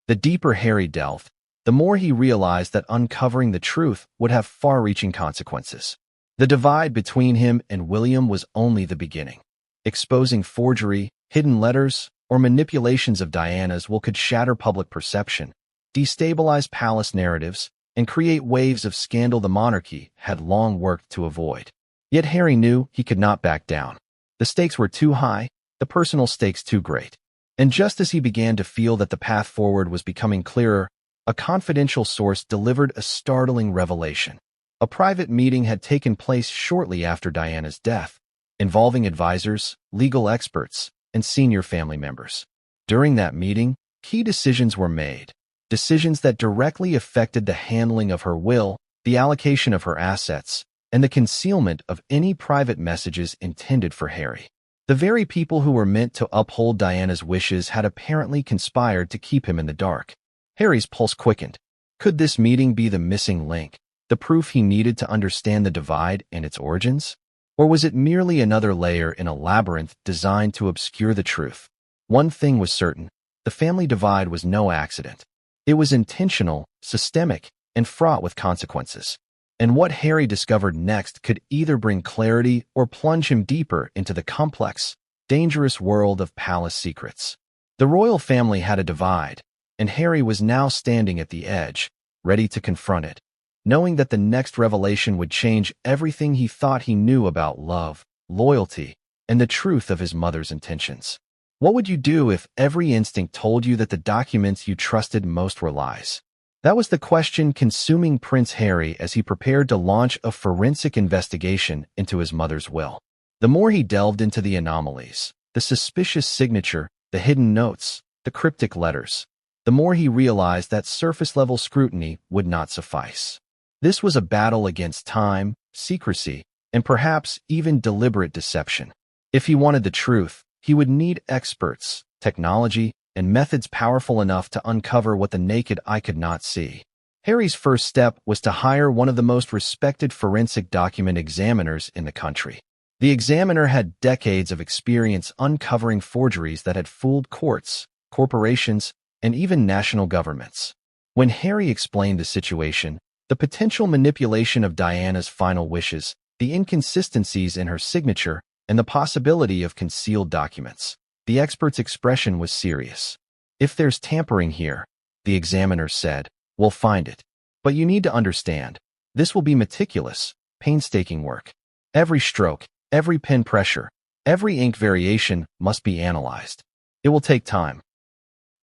The deeper Harry delved, the more he realized that uncovering the truth would have far-reaching consequences. The divide between him and William was only the beginning. Exposing forgery, hidden letters, or manipulations of Diana's will could shatter public perception, destabilize palace narratives, and create waves of scandal the monarchy had long worked to avoid. Yet Harry knew he could not back down. The stakes were too high, the personal stakes too great. And just as he began to feel that the path forward was becoming clearer, a confidential source delivered a startling revelation. A private meeting had taken place shortly after Diana's death, involving advisors, legal experts, and senior family members. During that meeting, key decisions were made, decisions that directly affected the handling of her will, the allocation of her assets, and the concealment of any private messages intended for Harry. The very people who were meant to uphold Diana's wishes had apparently conspired to keep him in the dark. Harry's pulse quickened. Could this meeting be the missing link, the proof he needed to understand the divide and its origins? Or was it merely another layer in a labyrinth designed to obscure the truth? One thing was certain, the family divide was no accident. It was intentional, systemic, and fraught with consequences. And what Harry discovered next could either bring clarity or plunge him deeper into the complex, dangerous world of palace secrets. The royal family had a divide, and Harry was now standing at the edge, ready to confront it, knowing that the next revelation would change everything he thought he knew about love, loyalty, and the truth of his mother's intentions. What would you do if every instinct told you that the documents you trusted most were lies? That was the question consuming Prince Harry as he prepared to launch a forensic investigation into his mother's will. The more he delved into the anomalies, the suspicious signature, the hidden notes, the cryptic letters, the more he realized that surface-level scrutiny would not suffice. This was a battle against time, secrecy, and perhaps even deliberate deception. If he wanted the truth, he would need experts, technology, and methods powerful enough to uncover what the naked eye could not see. Harry's first step was to hire one of the most respected forensic document examiners in the country. The examiner had decades of experience uncovering forgeries that had fooled courts, corporations, and even national governments. When Harry explained the situation, the potential manipulation of Diana's final wishes, the inconsistencies in her signature, and the possibility of concealed documents, the expert's expression was serious. "If there's tampering here," the examiner said, "we'll find it. But you need to understand, this will be meticulous, painstaking work. Every stroke, every pen pressure, every ink variation must be analyzed. It will take time."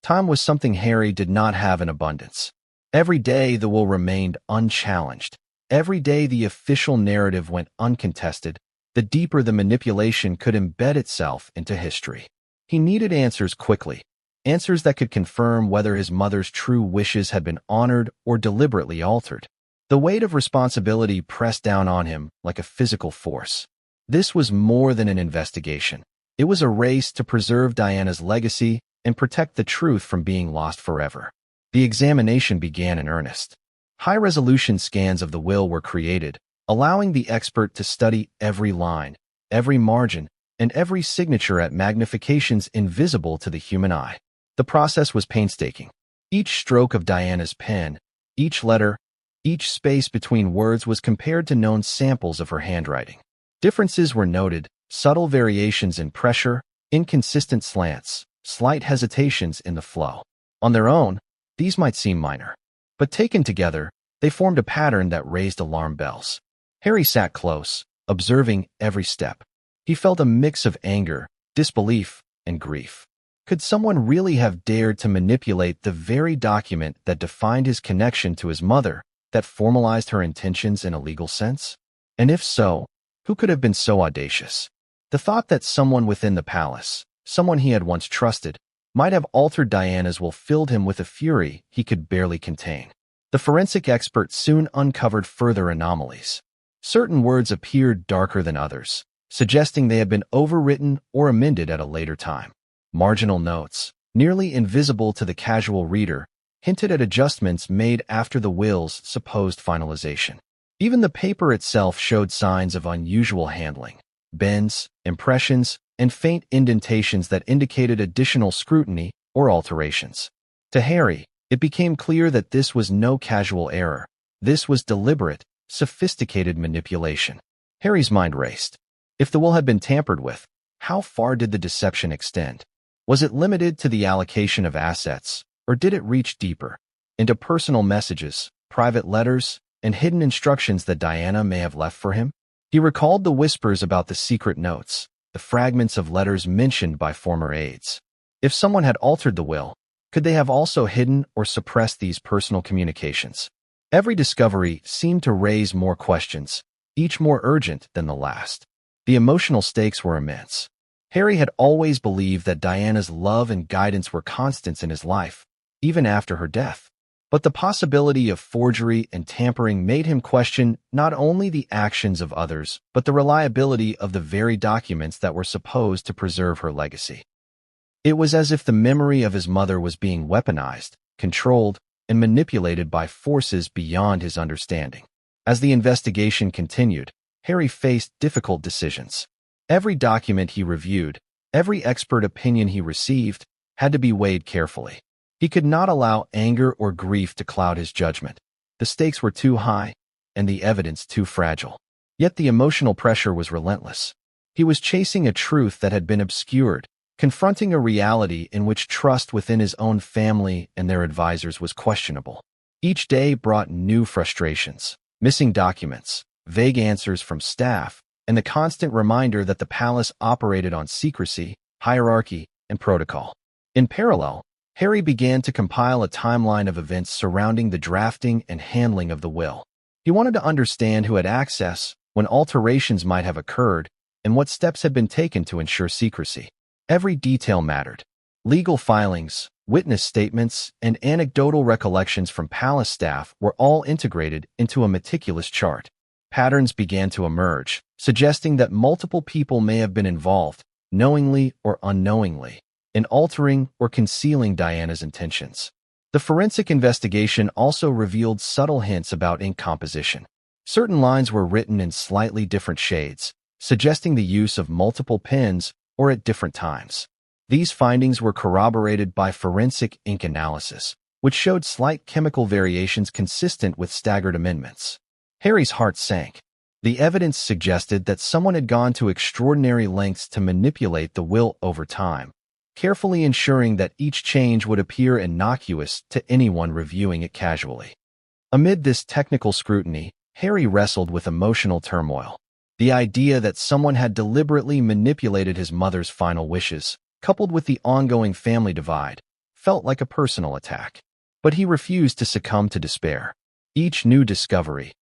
Time was something Harry did not have in abundance. Every day the will remained unchallenged. Every day the official narrative went uncontested, the deeper the manipulation could embed itself into history. He needed answers quickly, answers that could confirm whether his mother's true wishes had been honored or deliberately altered. The weight of responsibility pressed down on him like a physical force. This was more than an investigation. It was a race to preserve Diana's legacy and protect the truth from being lost forever. The examination began in earnest. High-resolution scans of the will were created, allowing the expert to study every line, every margin, and every signature at magnifications invisible to the human eye. The process was painstaking. Each stroke of Diana's pen, each letter, each space between words was compared to known samples of her handwriting. Differences were noted, subtle variations in pressure, inconsistent slants, slight hesitations in the flow. On their own, these might seem minor, but taken together, they formed a pattern that raised alarm bells. Harry sat close, observing every step. He felt a mix of anger, disbelief, and grief. Could someone really have dared to manipulate the very document that defined his connection to his mother, that formalized her intentions in a legal sense? And if so, who could have been so audacious? The thought that someone within the palace, someone he had once trusted, might have altered Diana's will filled him with a fury he could barely contain. The forensic expert soon uncovered further anomalies. Certain words appeared darker than others, suggesting they had been overwritten or amended at a later time. Marginal notes, nearly invisible to the casual reader, hinted at adjustments made after the will's supposed finalization. Even the paper itself showed signs of unusual handling, bends, impressions, and faint indentations that indicated additional scrutiny or alterations. To Harry, it became clear that this was no casual error. This was deliberate, sophisticated manipulation. Harry's mind raced. If the will had been tampered with, how far did the deception extend? Was it limited to the allocation of assets, or did it reach deeper, into personal messages, private letters, and hidden instructions that Diana may have left for him? He recalled the whispers about the secret notes, the fragments of letters mentioned by former aides. If someone had altered the will, could they have also hidden or suppressed these personal communications? Every discovery seemed to raise more questions, each more urgent than the last. The emotional stakes were immense. Harry had always believed that Diana's love and guidance were constants in his life, even after her death. But the possibility of forgery and tampering made him question not only the actions of others, but the reliability of the very documents that were supposed to preserve her legacy. It was as if the memory of his mother was being weaponized, controlled, and manipulated by forces beyond his understanding. As the investigation continued, Harry faced difficult decisions. Every document he reviewed, every expert opinion he received, had to be weighed carefully. He could not allow anger or grief to cloud his judgment. The stakes were too high, and the evidence too fragile. Yet the emotional pressure was relentless. He was chasing a truth that had been obscured, confronting a reality in which trust within his own family and their advisors was questionable. Each day brought new frustrations, missing documents, vague answers from staff, and the constant reminder that the palace operated on secrecy, hierarchy, and protocol. In parallel, Harry began to compile a timeline of events surrounding the drafting and handling of the will. He wanted to understand who had access, when alterations might have occurred, and what steps had been taken to ensure secrecy. Every detail mattered. Legal filings, witness statements, and anecdotal recollections from palace staff were all integrated into a meticulous chart. Patterns began to emerge, suggesting that multiple people may have been involved, knowingly or unknowingly, in altering or concealing Diana's intentions. The forensic investigation also revealed subtle hints about ink composition. Certain lines were written in slightly different shades, suggesting the use of multiple pens or at different times. These findings were corroborated by forensic ink analysis, which showed slight chemical variations consistent with staggered amendments. Harry's heart sank. The evidence suggested that someone had gone to extraordinary lengths to manipulate the will over time, carefully ensuring that each change would appear innocuous to anyone reviewing it casually. Amid this technical scrutiny, Harry wrestled with emotional turmoil. The idea that someone had deliberately manipulated his mother's final wishes, coupled with the ongoing family divide, felt like a personal attack. But he refused to succumb to despair. Each new discovery,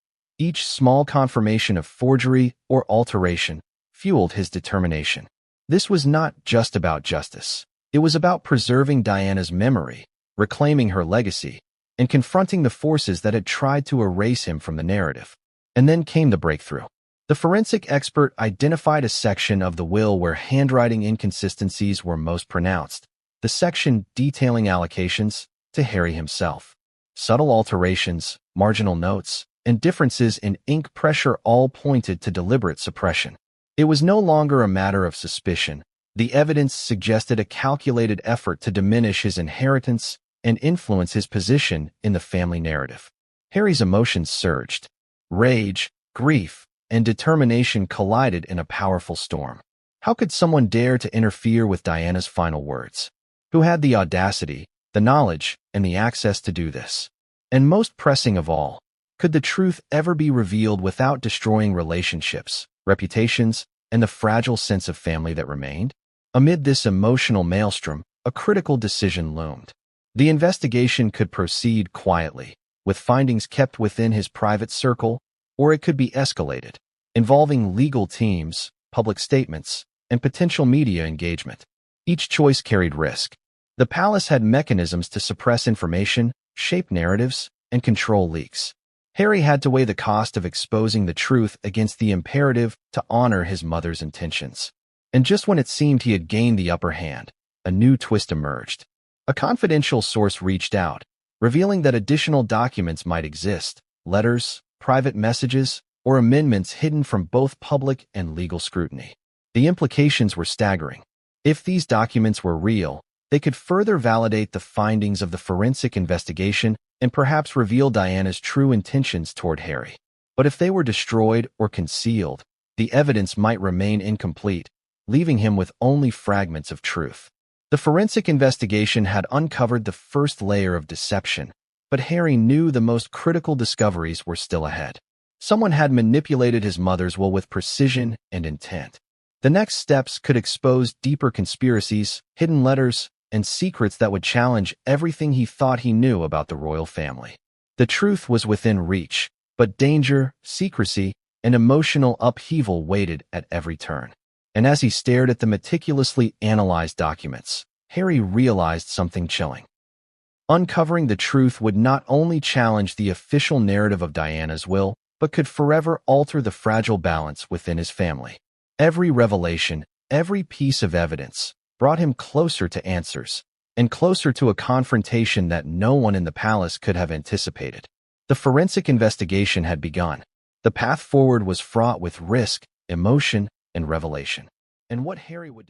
each small confirmation of forgery or alteration, fueled his determination. This was not just about justice. It was about preserving Diana's memory, reclaiming her legacy, and confronting the forces that had tried to erase him from the narrative. And then came the breakthrough. The forensic expert identified a section of the will where handwriting inconsistencies were most pronounced, the section detailing allocations to Harry himself. Subtle alterations, marginal notes, and differences in ink pressure all pointed to deliberate suppression. It was no longer a matter of suspicion. The evidence suggested a calculated effort to diminish his inheritance and influence his position in the family narrative. Harry's emotions surged. Rage, grief, and determination collided in a powerful storm. How could someone dare to interfere with Diana's final words? Who had the audacity, the knowledge, and the access to do this? And most pressing of all, could the truth ever be revealed without destroying relationships, reputations, and the fragile sense of family that remained? Amid this emotional maelstrom, a critical decision loomed. The investigation could proceed quietly, with findings kept within his private circle, or it could be escalated, involving legal teams, public statements, and potential media engagement. Each choice carried risk. The palace had mechanisms to suppress information, shape narratives, and control leaks. Harry had to weigh the cost of exposing the truth against the imperative to honor his mother's intentions. And just when it seemed he had gained the upper hand, a new twist emerged. A confidential source reached out, revealing that additional documents might exist, letters, private messages, or amendments hidden from both public and legal scrutiny. The implications were staggering. If these documents were real, they could further validate the findings of the forensic investigation and perhaps reveal Diana's true intentions toward Harry. But if they were destroyed or concealed, the evidence might remain incomplete, leaving him with only fragments of truth. The forensic investigation had uncovered the first layer of deception, but Harry knew the most critical discoveries were still ahead. Someone had manipulated his mother's will with precision and intent. The next steps could expose deeper conspiracies, hidden letters, and secrets that would challenge everything he thought he knew about the royal family. The truth was within reach, but danger, secrecy, and emotional upheaval waited at every turn. And as he stared at the meticulously analyzed documents, Harry realized something chilling. Uncovering the truth would not only challenge the official narrative of Diana's will, but could forever alter the fragile balance within his family. Every revelation, every piece of evidence, brought him closer to answers, and closer to a confrontation that no one in the palace could have anticipated. The forensic investigation had begun. The path forward was fraught with risk, emotion, and revelation. And what Harry would